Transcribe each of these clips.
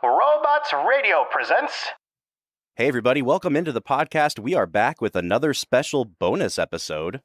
Robots Radio presents. Hey everybody, welcome into the podcast. We are back with another special bonus episode.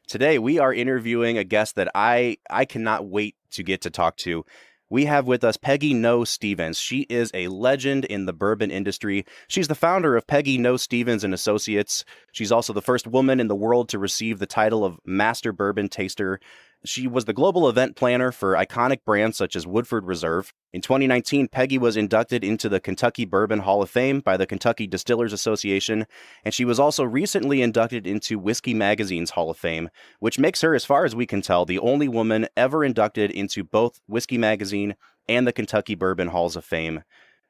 Today we are interviewing a guest that I cannot wait to get to talk to. We have with us Peggy Noe Stevens. She is a legend in the bourbon industry. She's the founder of Peggy Noe Stevens and Associates. She's also the first woman in the world to receive the title of Master Bourbon Taster. She was the global event planner for iconic brands such as Woodford Reserve. In 2019, Peggy was inducted into the Kentucky Bourbon Hall of Fame by the Kentucky Distillers Association, and she was also recently inducted into Whisky Magazine's Hall of Fame, which makes her, as far as we can tell, the only woman ever inducted into both Whisky Magazine and the Kentucky Bourbon Halls of Fame.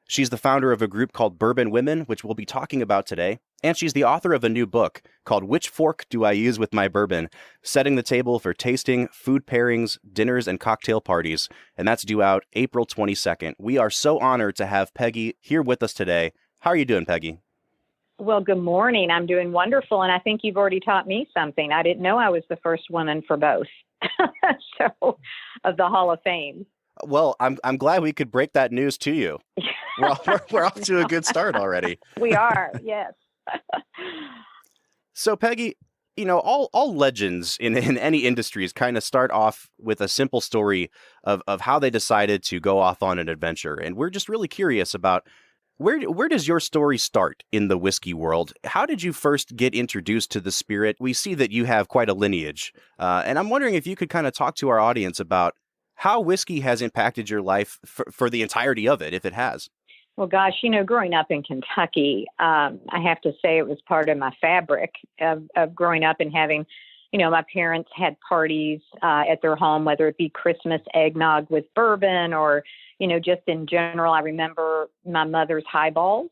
She's the founder of a group called Bourbon Women, which we'll be talking about today. And she's the author of a new book called Which Fork Do I Use With My Bourbon? Setting the Table for Tasting, Food Pairings, Dinners, and Cocktail Parties. And that's due out April 22nd. We are so honored to have Peggy here with us today. How are you doing, Peggy? Well, good morning. I'm doing wonderful. And I think you've already taught me something. I didn't know I was the first woman for both. So, of the Hall of Fame. Well, I'm glad we could break that news to you. We're off to a good start already. We are, yes. So, Peggy, you know, all legends in any industries kind of start off with a simple story of how they decided to go off on an adventure. And we're just really curious about where does your story start in the whiskey world? How did you first get introduced to the spirit? We see that you have quite a lineage. And I'm wondering if you could kind of talk to our audience about how whiskey has impacted your life for the entirety of it, if it has. Well, gosh, you know, growing up in Kentucky, I have to say it was part of my fabric of growing up and having, you know, my parents had parties at their home, whether it be Christmas eggnog with bourbon or, you know, just in general. I remember my mother's highballs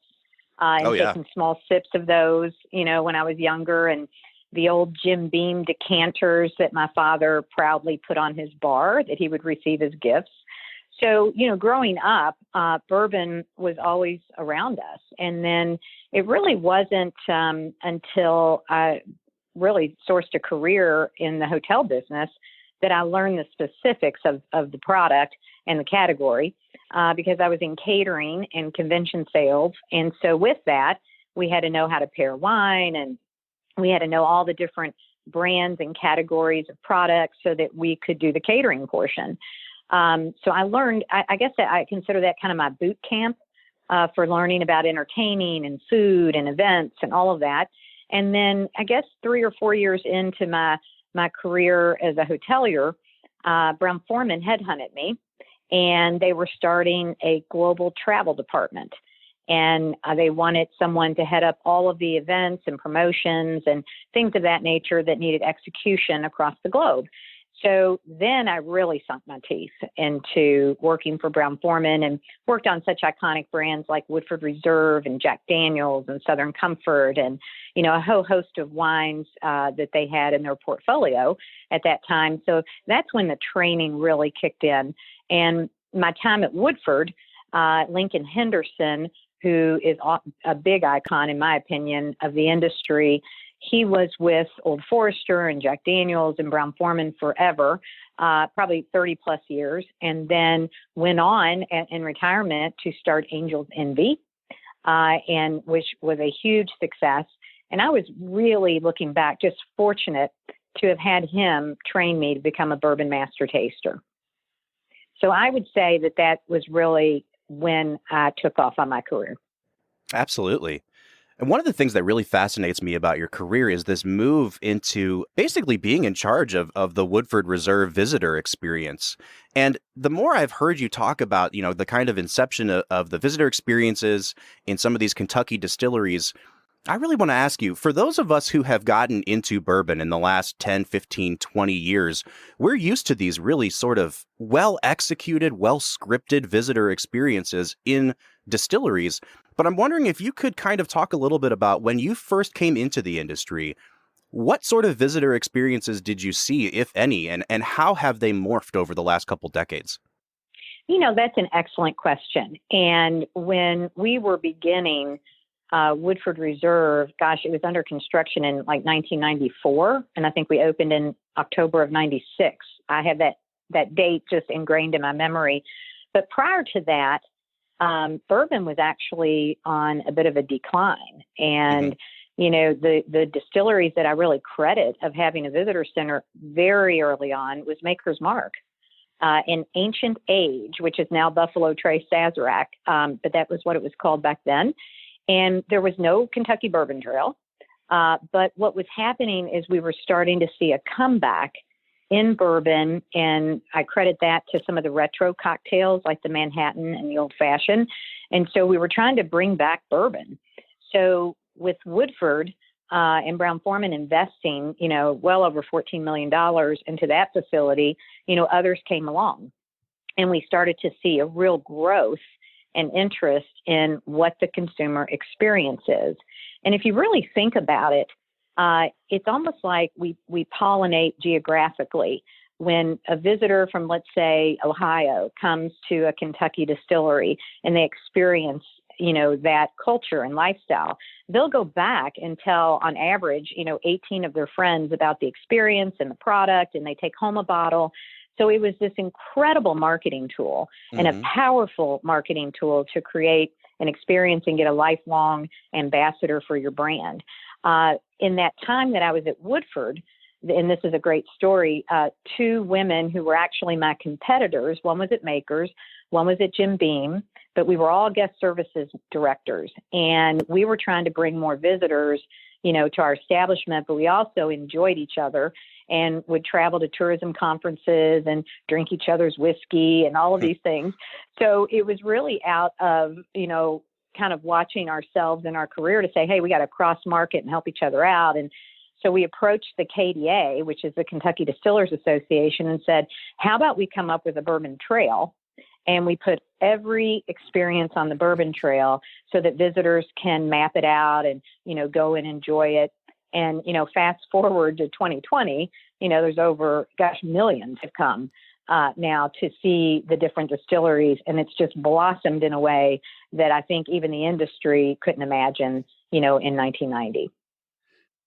and taking small sips of those, you know, when I was younger, and the old Jim Beam decanters that my father proudly put on his bar that he would receive as gifts. So, you know, growing up, bourbon was always around us. And then it really wasn't until I really sourced a career in the hotel business that I learned the specifics of the product and the category because I was in catering and convention sales. And so with that, we had to know how to pair wine, and we had to know all the different brands and categories of products so that we could do the catering portion. So I learned, I guess that I consider that kind of my boot camp for learning about entertaining and food and events and all of that. And then I guess 3 or 4 years into my career as a hotelier, Brown-Forman headhunted me, and they were starting a global travel department. And they wanted someone to head up all of the events and promotions and things of that nature that needed execution across the globe. So then I really sunk my teeth into working for Brown-Forman and worked on such iconic brands like Woodford Reserve and Jack Daniels and Southern Comfort and, you know, a whole host of wines that they had in their portfolio at that time. So that's when the training really kicked in. And my time at Woodford, Lincoln Henderson, who is a big icon, in my opinion, of the industry, he was with Old Forester and Jack Daniels and Brown-Forman forever, probably 30 plus years, and then went on in retirement to start Angel's Envy, and which was a huge success. And I was really, looking back, just fortunate to have had him train me to become a bourbon master taster. So I would say that was really when I took off on my career. Absolutely. And one of the things that really fascinates me about your career is this move into basically being in charge of the Woodford Reserve visitor experience. And the more I've heard you talk about, you know, the kind of inception of the visitor experiences in some of these Kentucky distilleries, I really want to ask you, for those of us who have gotten into bourbon in the last 10, 15, 20 years, we're used to these really sort of well-executed, well-scripted visitor experiences in distilleries. But I'm wondering if you could kind of talk a little bit about when you first came into the industry, what sort of visitor experiences did you see, if any, and how have they morphed over the last couple decades? You know, that's an excellent question. And when we were beginning Woodford Reserve, gosh, it was under construction in like 1994. And I think we opened in October of 96. I have that date just ingrained in my memory. But prior to that, bourbon was actually on a bit of a decline. And, the distilleries that I really credit of having a visitor center very early on was Maker's Mark. In Ancient Age, which is now Buffalo Trace Sazerac, but that was what it was called back then. And there was no Kentucky Bourbon Trail. But what was happening is we were starting to see a comeback in bourbon, and I credit that to some of the retro cocktails like the Manhattan and the Old Fashioned. And so we were trying to bring back bourbon. So with Woodford and Brown-Forman investing, well over $14 million into that facility, others came along, and we started to see a real growth and interest in what the consumer experience is. And if you really think about it, it's almost like we pollinate geographically. When a visitor from, let's say, Ohio comes to a Kentucky distillery and they experience, that culture and lifestyle, they'll go back and tell, on average, 18 of their friends about the experience and the product, and they take home a bottle. So it was this incredible marketing tool and a powerful marketing tool to create an experience and get a lifelong ambassador for your brand. In that time that I was at Woodford, and this is a great story, two women who were actually my competitors, one was at Makers, one was at Jim Beam, but we were all guest services directors. And we were trying to bring more visitors, to our establishment, but we also enjoyed each other and would travel to tourism conferences and drink each other's whiskey and all of these things. So it was really out of, kind of watching ourselves in our career to say, hey, we got to cross market and help each other out. And so we approached the KDA, which is the Kentucky Distillers Association, and said, how about we come up with a Bourbon Trail? And we put every experience on the Bourbon Trail so that visitors can map it out and, go and enjoy it. And, fast forward to 2020, there's over, millions have come now to see the different distilleries. And it's just blossomed in a way that I think even the industry couldn't imagine, in 1990.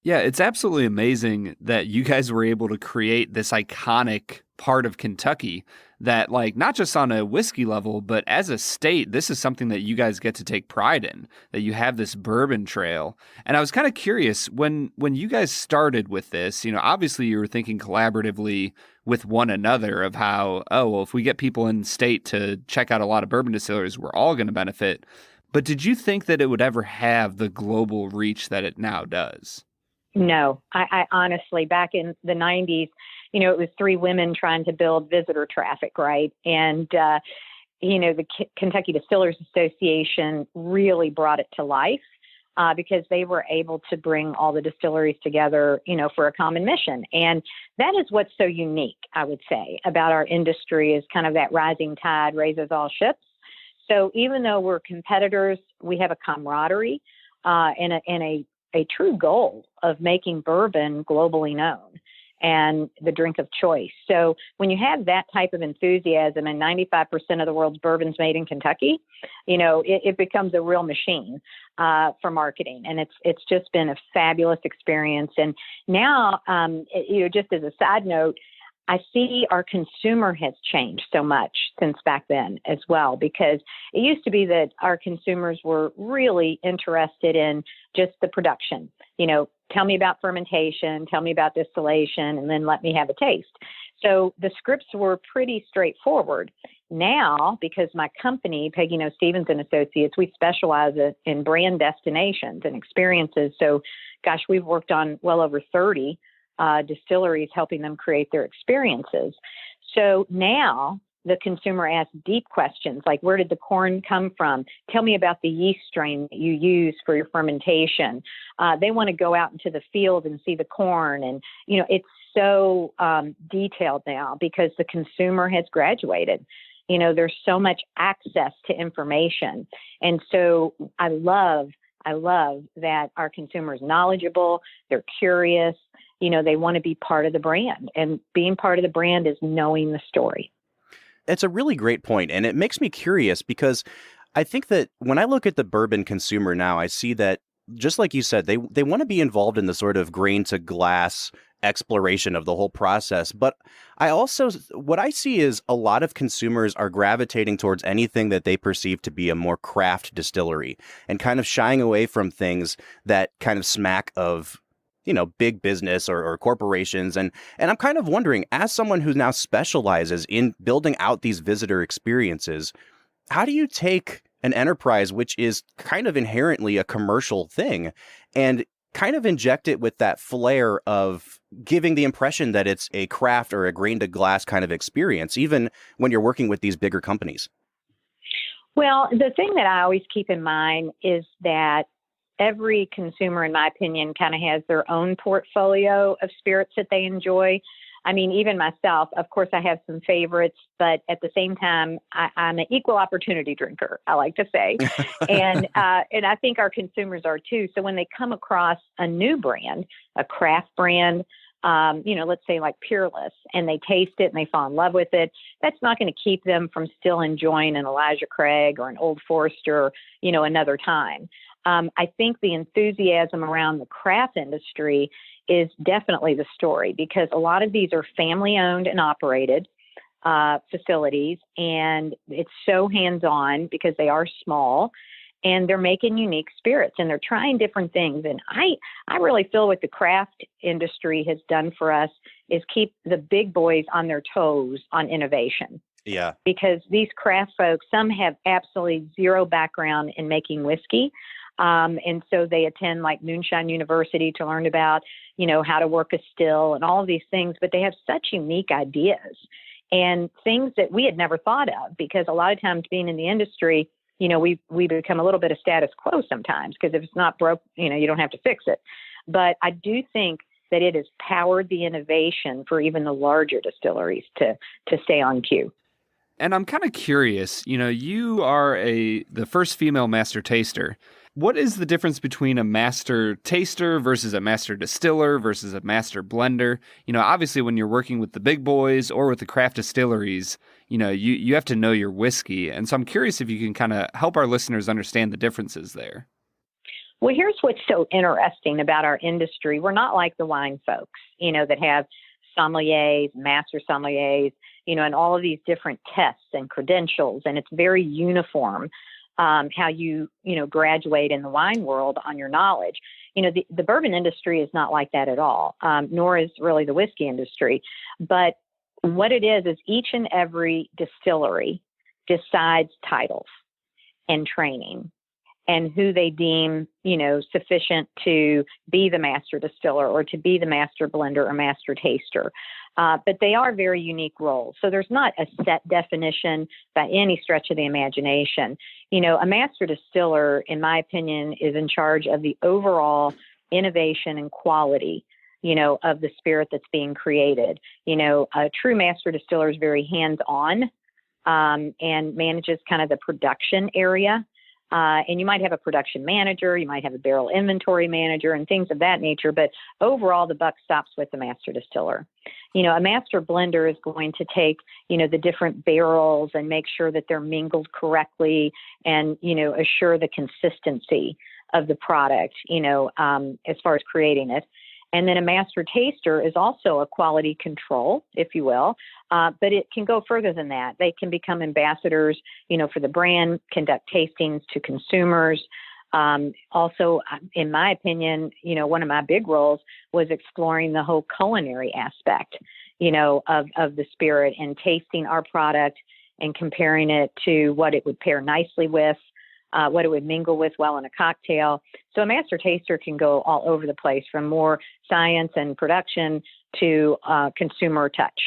Yeah, it's absolutely amazing that you guys were able to create this iconic part of Kentucky that, not just on a whiskey level, but as a state, this is something that you guys get to take pride in, that you have this Bourbon Trail. And I was kind of curious, when you guys started with this, obviously you were thinking collaboratively with one another of how, if we get people in state to check out a lot of bourbon distilleries, we're all going to benefit. But did you think that it would ever have the global reach that it now does? No, I honestly, back in the 90s, it was three women trying to build visitor traffic, right? And, the Kentucky Distillers Association really brought it to life because they were able to bring all the distilleries together, for a common mission. And that is what's so unique, I would say, about our industry is kind of that rising tide raises all ships. So even though we're competitors, we have a camaraderie and a true goal of making bourbon globally known and the drink of choice. So when you have that type of enthusiasm and 95% of the world's bourbon's made in Kentucky, it becomes a real machine for marketing. And it's just been a fabulous experience. And now, just as a side note, I see our consumer has changed so much since back then as well, because it used to be that our consumers were really interested in just the production. Tell me about fermentation, tell me about distillation, and then let me have a taste. So the scripts were pretty straightforward. Now, because my company, Peggy Noe Stevens and Associates, we specialize in brand destinations and experiences. So, we've worked on well over 30 distilleries, helping them create their experiences. So now the consumer asks deep questions like, where did the corn come from? Tell me about the yeast strain that you use for your fermentation. They want to go out into the field and see the corn. And, it's so detailed now because the consumer has graduated. There's so much access to information. And so I love that our consumer is knowledgeable, they're curious, they want to be part of the brand. And being part of the brand is knowing the story. It's a really great point, and it makes me curious because I think that when I look at the bourbon consumer now, I see that, just like you said, they want to be involved in the sort of grain to glass exploration of the whole process. But what I see is a lot of consumers are gravitating towards anything that they perceive to be a more craft distillery and kind of shying away from things that kind of smack of, big business or corporations. And I'm kind of wondering, as someone who now specializes in building out these visitor experiences, how do you take an enterprise, which is kind of inherently a commercial thing, and kind of inject it with that flair of giving the impression that it's a craft or a grain to glass kind of experience, even when you're working with these bigger companies? Well, the thing that I always keep in mind is that every consumer, in my opinion, kind of has their own portfolio of spirits that they enjoy. I mean, even myself, of course, I have some favorites, but at the same time, I'm an equal opportunity drinker, I like to say. And I think our consumers are too. So when they come across a new brand, a craft brand, let's say like Peerless, and they taste it and they fall in love with it, that's not going to keep them from still enjoying an Elijah Craig or an Old Forester, another time. I think the enthusiasm around the craft industry is definitely the story, because a lot of these are family owned and operated facilities, and it's so hands-on because they are small and they're making unique spirits and they're trying different things. And I really feel what the craft industry has done for us is keep the big boys on their toes on innovation. Yeah. Because these craft folks, some have absolutely zero background in making whiskey. And so they attend like Moonshine University to learn about, how to work a still and all of these things, but they have such unique ideas and things that we had never thought of, because a lot of times being in the industry, we become a little bit of status quo sometimes, because if it's not broke, you don't have to fix it. But I do think that it has powered the innovation for even the larger distilleries to stay on cue. And I'm kind of curious, you are the first female master taster. What is the difference between a master taster versus a master distiller versus a master blender? Obviously when you're working with the big boys or with the craft distilleries, you have to know your whiskey. And so I'm curious if you can kind of help our listeners understand the differences there. Well, here's what's so interesting about our industry. We're not like the wine folks, that have sommeliers, master sommeliers, and all of these different tests and credentials. And it's very uniform. How you graduate in the wine world on your knowledge. The bourbon industry is not like that at all, nor is really the whiskey industry. But what it is each and every distillery decides titles and training and who they deem, sufficient to be the master distiller or to be the master blender or master taster. But they are very unique roles. So there's not a set definition by any stretch of the imagination. A master distiller, in my opinion, is in charge of the overall innovation and quality, of the spirit that's being created. A true master distiller is very hands-on and manages kind of the production area. And you might have a production manager, you might have a barrel inventory manager and things of that nature, but overall the buck stops with the master distiller. A master blender is going to take, the different barrels and make sure that they're mingled correctly and, assure the consistency of the product, as far as creating it. And then a master taster is also a quality control, if you will, but it can go further than that. They can become ambassadors, for the brand, conduct tastings to consumers. Also, in my opinion, one of my big roles was exploring the whole culinary aspect, of the spirit and tasting our product and comparing it to what it would pair nicely with, what it would mingle with well in a cocktail. So a master taster can go all over the place, from more science and production to consumer touch.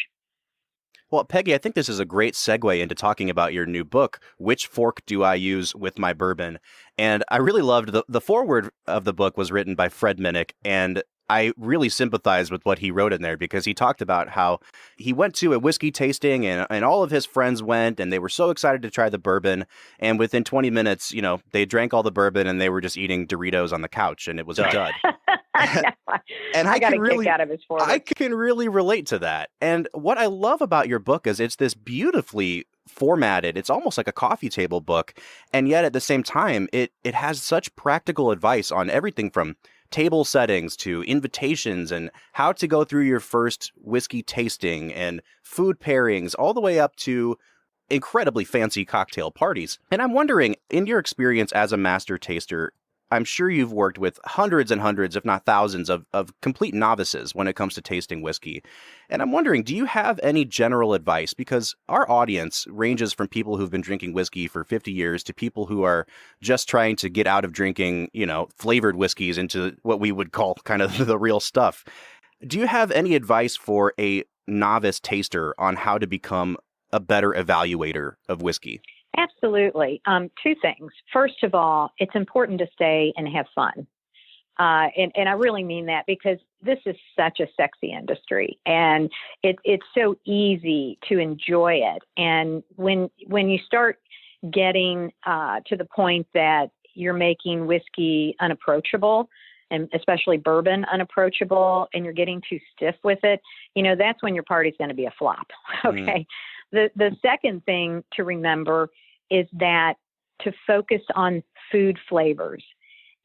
Well, Peggy, I think this is a great segue into talking about your new book, Which Fork Do I Use with My Bourbon? And I really loved the foreword of the book was written by Fred Minnick, and I really sympathize with what he wrote in there, because he talked about how he went to a whiskey tasting and all of his friends went and they were so excited to try the bourbon. And within 20 minutes, they drank all the bourbon and they were just eating Doritos on the couch and it was a dud. And I got a kick out of his forward. I can really relate to that. And what I love about your book is it's this beautifully formatted, it's almost like a coffee table book. And yet at the same time, it has such practical advice on everything from table settings to invitations and how to go through your first whiskey tasting and food pairings, all the way up to incredibly fancy cocktail parties. And I'm wondering, in your experience as a master taster, I'm sure you've worked with hundreds and hundreds, if not thousands, of complete novices when it comes to tasting whiskey. And I'm wondering, do you have any general advice? Because our audience ranges from people who've been drinking whiskey for 50 years to people who are just trying to get out of drinking, flavored whiskeys into what we would call kind of the real stuff. Do you have any advice for a novice taster on how to become a better evaluator of whiskey? Absolutely. Two things. First of all, it's important to stay and have fun. And I really mean that because this is such a sexy industry and it's so easy to enjoy it. And when you start getting to the point that you're making whiskey unapproachable, and especially bourbon unapproachable, and you're getting too stiff with it, that's when your party's going to be a flop. Okay. The second thing to remember is that to focus on food flavors.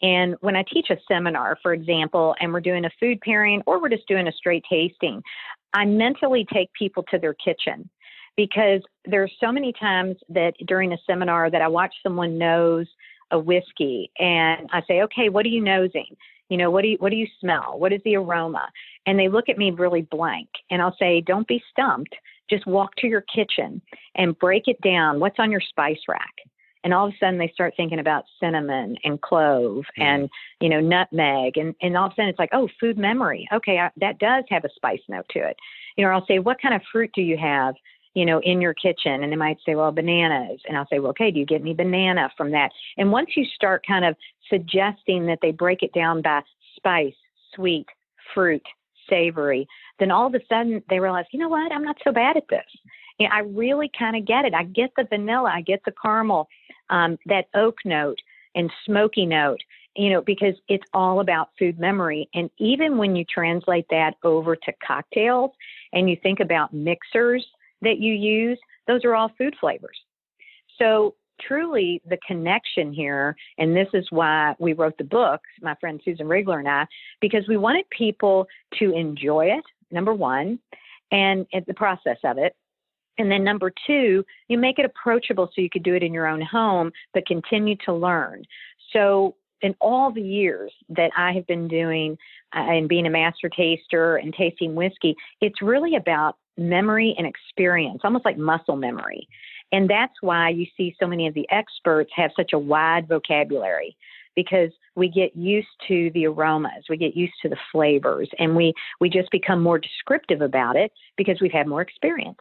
And when I teach a seminar, for example, and we're doing a food pairing or we're just doing a straight tasting, I mentally take people to their kitchen because there's so many times that during a seminar that I watch someone nose a whiskey and I say, okay, what are you nosing? What do you smell? What is the aroma? And they look at me really blank. And I'll say, don't be stumped. Just walk to your kitchen and break it down. What's on your spice rack? And all of a sudden they start thinking about cinnamon and clove and, nutmeg. And all of a sudden it's like, oh, food memory. Okay, that does have a spice note to it. Or I'll say, what kind of fruit do you have, in your kitchen? And they might say, well, bananas. And I'll say, well, okay, do you get any banana from that? And once you start kind of suggesting that they break it down by spice, sweet, fruit, savory, then all of a sudden they realize, you know what, I'm not so bad at this. I really kind of get it. I get the vanilla, I get the caramel, that oak note and smoky note, because it's all about food memory. And even when you translate that over to cocktails and you think about mixers that you use, those are all food flavors. So truly the connection here, and this is why we wrote the book, my friend Susan Rigler and I, because we wanted people to enjoy it, number one, and the process of it. And then number two, you make it approachable so you could do it in your own home, but continue to learn. So in all the years that I have been doing and being a master taster and tasting whiskey, it's really about memory and experience, almost like muscle memory. And that's why you see so many of the experts have such a wide vocabulary, because we get used to the aromas, we get used to the flavors, and we just become more descriptive about it because we've had more experience.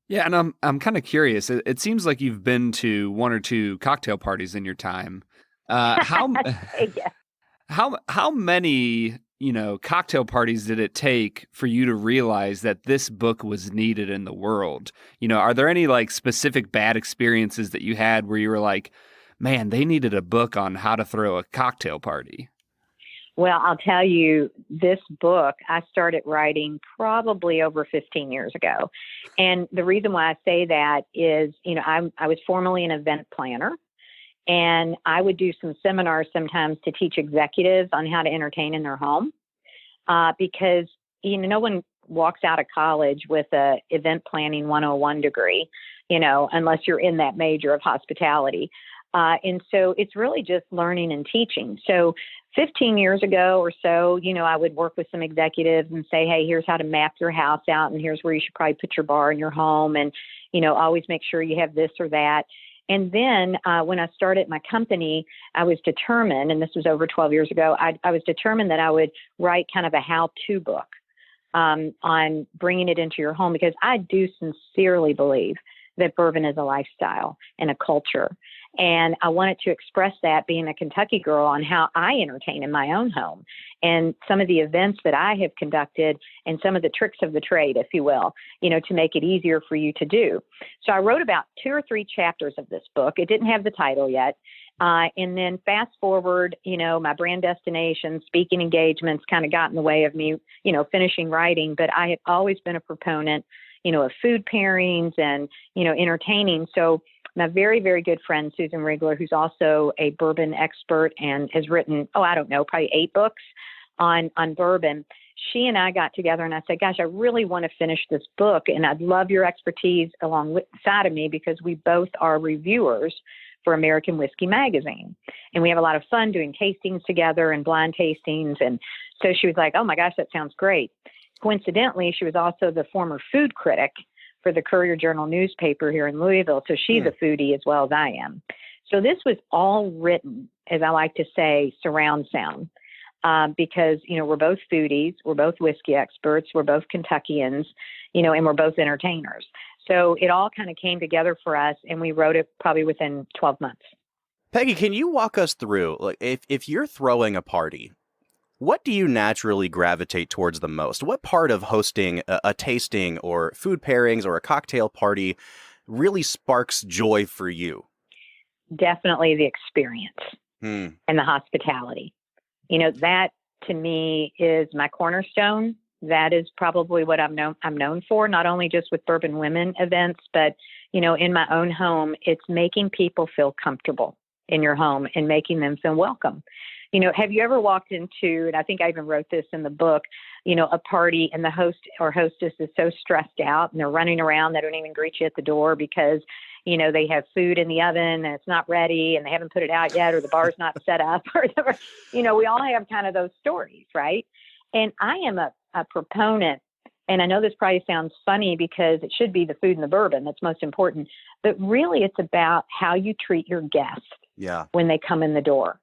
Yeah, and I'm kind of curious. It seems like you've been to one or two cocktail parties in your time. How many cocktail parties did it take for you to realize that this book was needed in the world? Are there any like specific bad experiences that you had where you were like, man, they needed a book on how to throw a cocktail party? Well, I'll tell you, this book I started writing probably over 15 years ago. And the reason why I say that is, I was formerly an event planner, and I would do some seminars sometimes to teach executives on how to entertain in their home, because, no one walks out of college with a event planning 101 degree, unless you're in that major of hospitality. And so it's really just learning and teaching. So 15 years ago or so, I would work with some executives and say, hey, here's how to map your house out, and here's where you should probably put your bar in your home, and, always make sure you have this or that. And then when I started my company, I was determined, and this was over 12 years ago, I was determined that I would write kind of a how-to book on bringing it into your home, because I do sincerely believe that bourbon is a lifestyle and a culture. And I wanted to express that, being a Kentucky girl, on how I entertain in my own home and some of the events that I have conducted and some of the tricks of the trade, if you will, to make it easier for you to do. So I wrote about 2 or 3 chapters of this book. It didn't have the title yet. And then fast forward, my brand destination, speaking engagements kind of got in the way of me, finishing writing. But I have always been a proponent, of food pairings and, entertaining. So my very, very good friend, Susan Rigler, who's also a bourbon expert and has written, probably 8 books on bourbon. She and I got together and I said, gosh, I really want to finish this book and I'd love your expertise alongside of me because we both are reviewers for American Whiskey Magazine. And we have a lot of fun doing tastings together and blind tastings. And so she was like, oh my gosh, that sounds great. Coincidentally, she was also the former food critic for the Courier Journal newspaper here in Louisville. So she's a foodie as well as I am. So this was all written, as I like to say, surround sound. Because, we're both foodies, we're both whiskey experts, we're both Kentuckians, and we're both entertainers. So it all kind of came together for us, and we wrote it probably within 12 months. Peggy, can you walk us through, like, if you're throwing a party, what do you naturally gravitate towards the most? What part of hosting a tasting or food pairings or a cocktail party really sparks joy for you? Definitely the experience and the hospitality. That to me is my cornerstone. That is probably what I'm known for, not only just with Bourbon Women events, but, in my own home, it's making people feel comfortable in your home and making them feel welcome. Have you ever walked into, and I think I even wrote this in the book, a party and the host or hostess is so stressed out and they're running around, they don't even greet you at the door because they have food in the oven and it's not ready and they haven't put it out yet or the bar's not set up or whatever. We all have kind of those stories, right? And I am a proponent, and I know this probably sounds funny because it should be the food and the bourbon that's most important, but really it's about how you treat your guests when they come in the door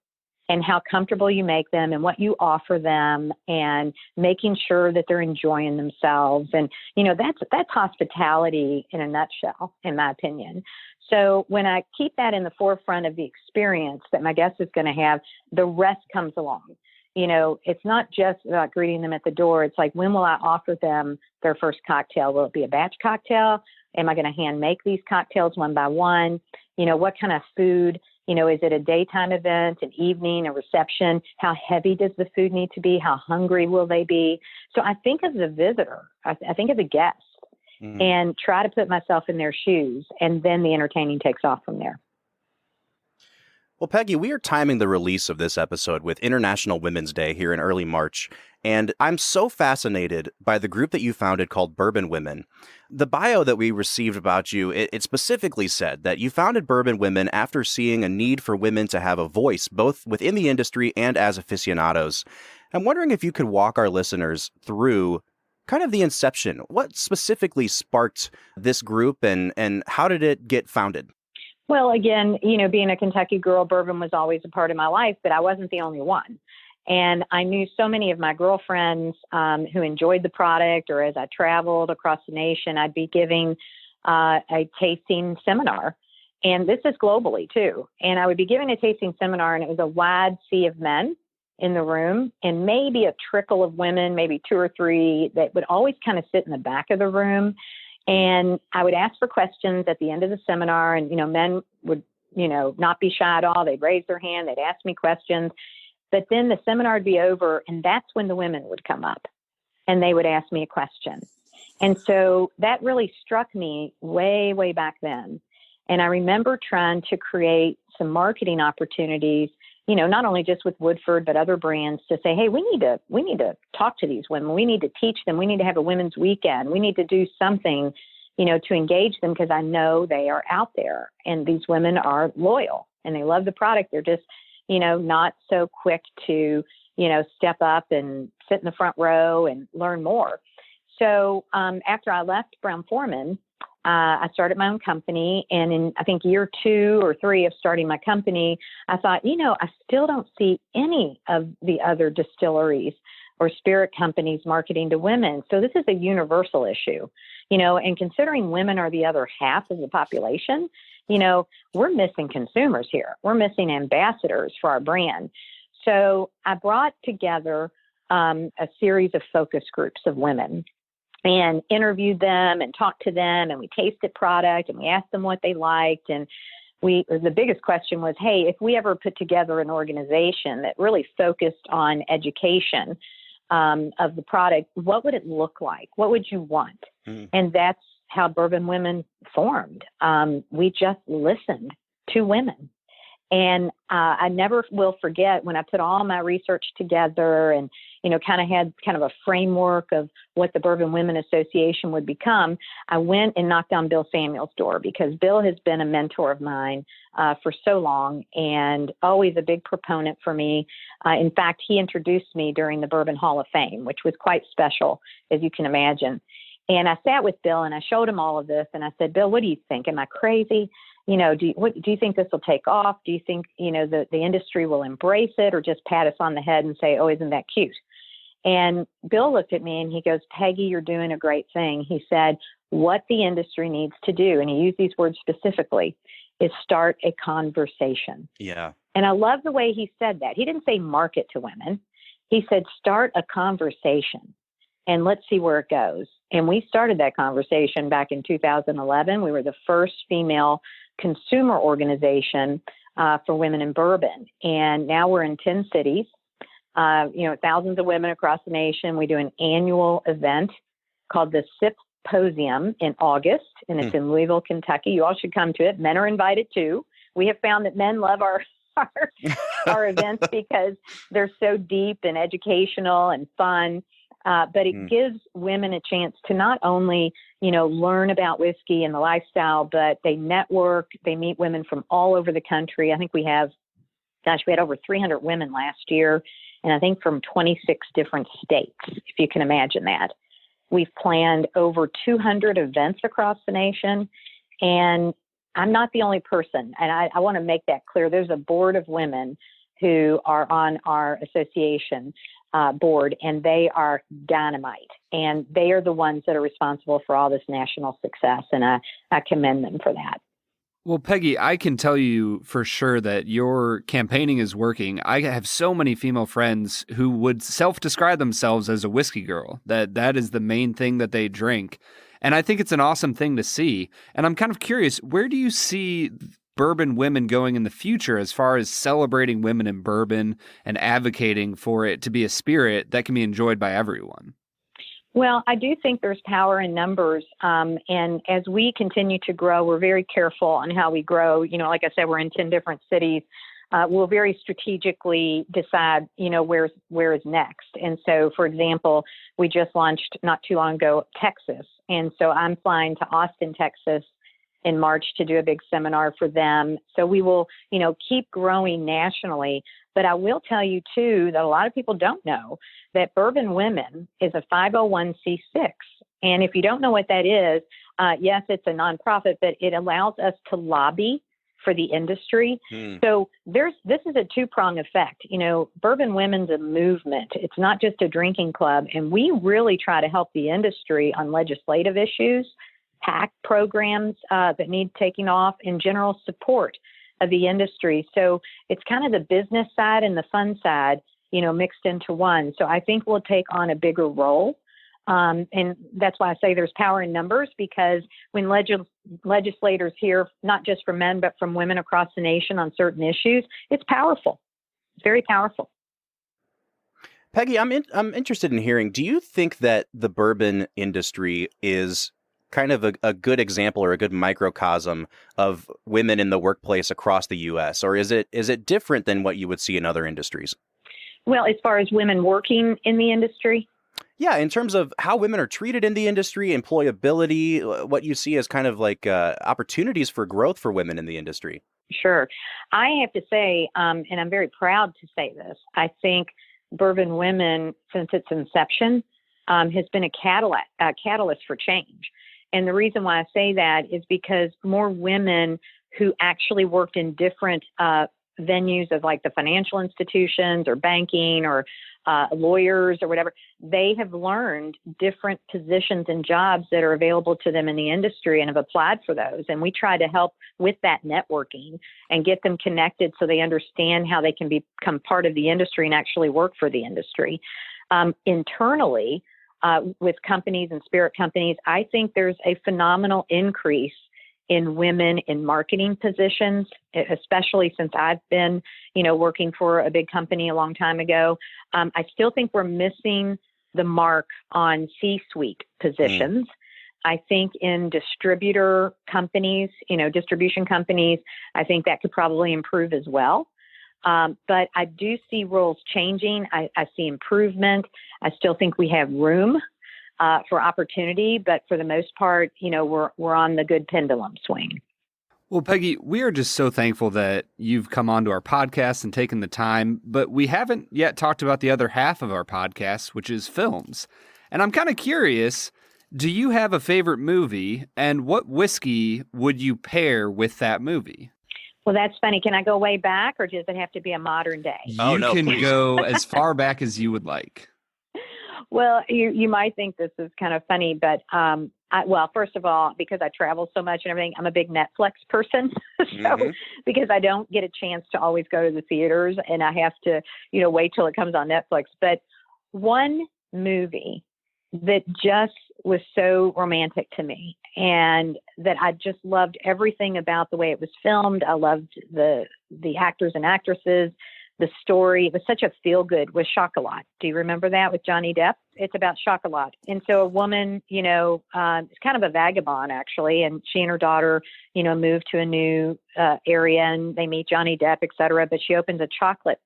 and how comfortable you make them and what you offer them and making sure that they're enjoying themselves. And, that's hospitality in a nutshell, in my opinion. So when I keep that in the forefront of the experience that my guest is going to have, the rest comes along. It's not just about greeting them at the door. It's like, when will I offer them their first cocktail? Will it be a batch cocktail? Am I going to hand make these cocktails one by one? What kind of food? Is it a daytime event, an evening, a reception? How heavy does the food need to be? How hungry will they be? So I think of the visitor. I think of the guest and try to put myself in their shoes. And then the entertaining takes off from there. Well, Peggy, we are timing the release of this episode with International Women's Day here in early March, and I'm so fascinated by the group that you founded called Bourbon Women. The bio that we received about you, it specifically said that you founded Bourbon Women after seeing a need for women to have a voice, both within the industry and as aficionados. I'm wondering if you could walk our listeners through kind of the inception. What specifically sparked this group, and how did it get founded? Well, again, being a Kentucky girl, bourbon was always a part of my life, but I wasn't the only one. And I knew so many of my girlfriends who enjoyed the product, or as I traveled across the nation, I'd be giving a tasting seminar. And this is globally too. And I would be giving a tasting seminar, and it was a wide sea of men in the room and maybe a trickle of women, maybe 2 or 3 that would always kind of sit in the back of the room. And I would ask for questions at the end of the seminar, and, men would, not be shy at all. They'd raise their hand. They'd ask me questions. But then the seminar would be over, and that's when the women would come up and they would ask me a question. And so that really struck me way, way back then. And I remember trying to create some marketing opportunities, not only just with Woodford, but other brands, to say, hey, we need to talk to these women. We need to teach them. We need to have a women's weekend. We need to do something, to engage them, because I know they are out there and these women are loyal and they love the product. They're just, not so quick to, step up and sit in the front row and learn more. So after I left Brown-Forman, I started my own company, and in, I think, year 2 or 3 of starting my company, I thought, I still don't see any of the other distilleries or spirit companies marketing to women. So this is a universal issue, and considering women are the other half of the population, we're missing consumers here. We're missing ambassadors for our brand. So I brought together a series of focus groups of women and interviewed them and talked to them, and we tasted product and we asked them what they liked. And the biggest question was, hey, if we ever put together an organization that really focused on education of the product, what would it look like? What would you want? And that's how Bourbon Women formed. We just listened to women. And I never will forget when I put all my research together and, kind of had kind of a framework of what the Bourbon Women Association would become. I went and knocked on Bill Samuel's door because Bill has been a mentor of mine for so long and always a big proponent for me. In fact, he introduced me during the Bourbon Hall of Fame, which was quite special, as you can imagine. And I sat with Bill and I showed him all of this. And I said, Bill, what do you think? Am I crazy? Do you think this will take off? Do you think, the industry will embrace it or just pat us on the head and say, oh, isn't that cute? And Bill looked at me and he goes, Peggy, you're doing a great thing. He said, what the industry needs to do, and he used these words specifically, is start a conversation. Yeah. And I love the way he said that. He didn't say market to women. He said, start a conversation and let's see where it goes. And we started that conversation back in 2011. We were the first female consumer organization for women in bourbon. And now we're in 10 cities, thousands of women across the nation. We do an annual event called the Symposium in August, and it's in Louisville, Kentucky. You all should come to it. Men are invited too. We have found that men love our events because they're so deep and educational and fun. But it gives women a chance to not only, learn about whiskey and the lifestyle, but they network, they meet women from all over the country. I think we had over 300 women last year, and I think from 26 different states, if you can imagine that. We've planned over 200 events across the nation, and I'm not the only person. And I want to make that clear. There's a board of women who are on our association board, and they are dynamite. And they are the ones that are responsible for all this national success. And I commend them for that. Well, Peggy, I can tell you for sure that your campaigning is working. I have so many female friends who would self-describe themselves as a whiskey girl, that is the main thing that they drink. And I think it's an awesome thing to see. And I'm kind of curious, where do you see Bourbon Women going in the future as far as celebrating women in bourbon and advocating for it to be a spirit that can be enjoyed by everyone? Well, I do think there's power in numbers. And as we continue to grow, we're very careful on how we grow. Like I said, we're in 10 different cities. We'll very strategically decide, where is next. And so, for example, we just launched not too long ago, Texas. And so I'm flying to Austin, Texas in March to do a big seminar for them. So we will, keep growing nationally. But I will tell you, too, that a lot of people don't know that Bourbon Women is a 501c6. And if you don't know what that is, yes, it's a nonprofit, but it allows us to lobby for the industry. So this is a two-prong effect. Bourbon Women's a movement. It's not just a drinking club. And we really try to help the industry on legislative issues, PAC programs that need taking off, and general support of the industry. So it's kind of the business side and the fun side, mixed into one. So I think we'll take on a bigger role. And that's why I say there's power in numbers, because when legislators hear, not just from men, but from women across the nation on certain issues, it's powerful. It's very powerful. Peggy, I'm interested in hearing, do you think that the bourbon industry is kind of a good example or a good microcosm of women in the workplace across the U.S., or is it different than what you would see in other industries? Well, as far as women working in the industry? Yeah, in terms of how women are treated in the industry, employability, what you see as kind of like opportunities for growth for women in the industry. Sure. I have to say, and I'm very proud to say this, I think Bourbon Women, since its inception, has been a catalyst for change. And the reason why I say that is because more women who actually worked in different venues of like the financial institutions or banking or lawyers or whatever, they have learned different positions and jobs that are available to them in the industry and have applied for those. And we try to help with that networking and get them connected so they understand how they can become part of the industry and actually work for the industry. Internally, with companies and spirit companies, I think there's a phenomenal increase in women in marketing positions, especially since I've been, working for a big company a long time ago. I still think we're missing the mark on C-suite positions. I think in distribution companies, I think that could probably improve as well. But I do see roles changing. I see improvement. I still think we have room for opportunity, but for the most part, we're on the good pendulum swing. Well, Peggy, we are just so thankful that you've come onto our podcast and taken the time, but we haven't yet talked about the other half of our podcast, which is films. And I'm kind of curious, do you have a favorite movie, and what whiskey would you pair with that movie? Well, that's funny. Can I go way back, or does it have to be a modern day? You can go as far back as you would like. Well, you might think this is kind of funny, but first of all, because I travel so much and everything, I'm a big Netflix person. Because I don't get a chance to always go to the theaters, and I have to, wait till it comes on Netflix. But one movie that just was so romantic to me, and that I just loved everything about the way it was filmed. I loved the actors and actresses. The story, it was such a feel-good, was Chocolat. Do you remember that with Johnny Depp? It's about Chocolat. And so a woman, it's kind of a vagabond, actually, and she and her daughter, move to a new area, and they meet Johnny Depp, et cetera, but she opens a chocolate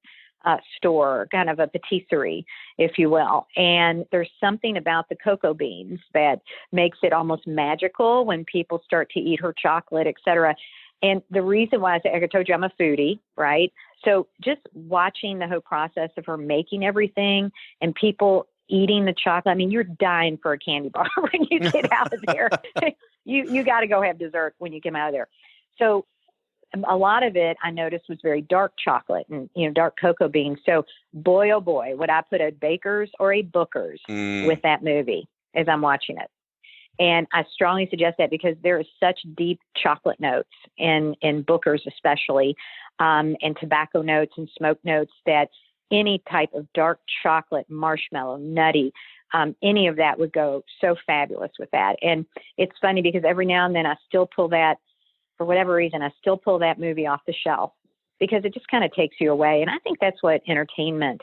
store, kind of a patisserie, if you will. And there's something about the cocoa beans that makes it almost magical when people start to eat her chocolate, et cetera. And the reason why, like I told you, I'm a foodie, right? So just watching the whole process of her making everything and people eating the chocolate. I mean, you're dying for a candy bar when you get out of there. You got to go have dessert when you come out of there. So a lot of it I noticed was very dark chocolate and, dark cocoa beans. So boy, oh boy, would I put a Baker's or a Booker's with that movie as I'm watching it. And I strongly suggest that because there is such deep chocolate notes in Booker's especially, and tobacco notes and smoke notes that any type of dark chocolate, marshmallow, nutty, any of that would go so fabulous with that. And it's funny because every now and then I still pull that, for whatever reason, I still pull that movie off the shelf because it just kind of takes you away. And I think that's what entertainment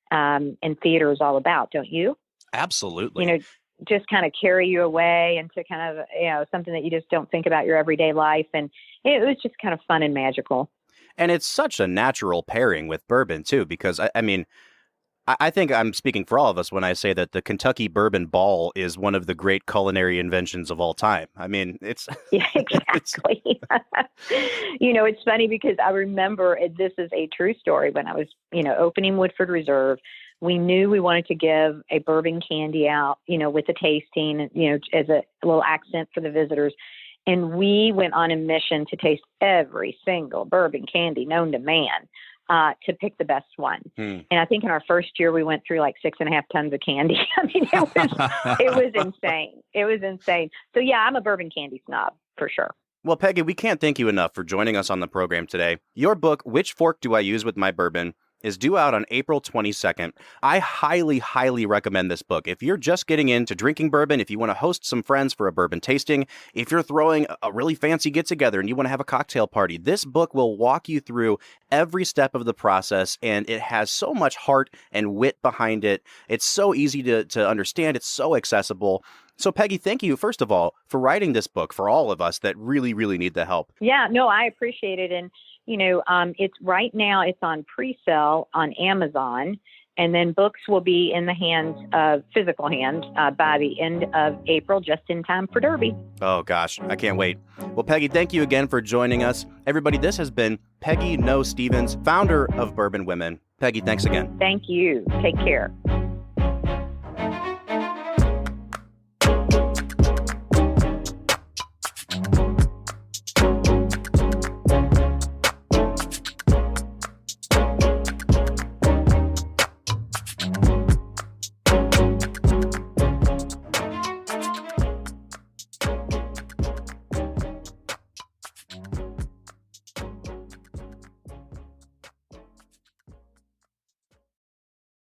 and theater is all about, don't you? Absolutely. Just kind of carry you away into kind of, something that you just don't think about your everyday life. And it was just kind of fun and magical. And it's such a natural pairing with bourbon, too, because, I think I'm speaking for all of us when I say that the Kentucky Bourbon Ball is one of the great culinary inventions of all time. I mean, it's... Yeah, exactly. It's funny because I remember, this is a true story, when I was, opening Woodford Reserve, we knew we wanted to give a bourbon candy out, with a tasting, as a little accent for the visitors. And we went on a mission to taste every single bourbon candy known to man, to pick the best one. And I think in our first year, we went through like 6.5 tons of candy. I mean, it was insane. It was insane. So yeah, I'm a bourbon candy snob for sure. Well, Peggy, we can't thank you enough for joining us on the program today. Your book, Which Fork Do I Use with My Bourbon, is due out on April 22nd. I highly, highly recommend this book. If you're just getting into drinking bourbon, if you want to host some friends for a bourbon tasting, if you're throwing a really fancy get-together and you want to have a cocktail party, this book will walk you through every step of the process, and it has so much heart and wit behind it. It's so easy to understand. It's so accessible. So, Peggy, thank you, first of all, for writing this book for all of us that really, really need the help. Yeah, no, I appreciate it. And it's right now, it's on pre-sale on Amazon, and then books will be in the hands of physical hands by the end of April, just in time for Derby. Oh, gosh, I can't wait. Well, Peggy, thank you again for joining us. Everybody, this has been Peggy Noe Stevens, founder of Bourbon Women. Peggy, thanks again. Thank you. Take care.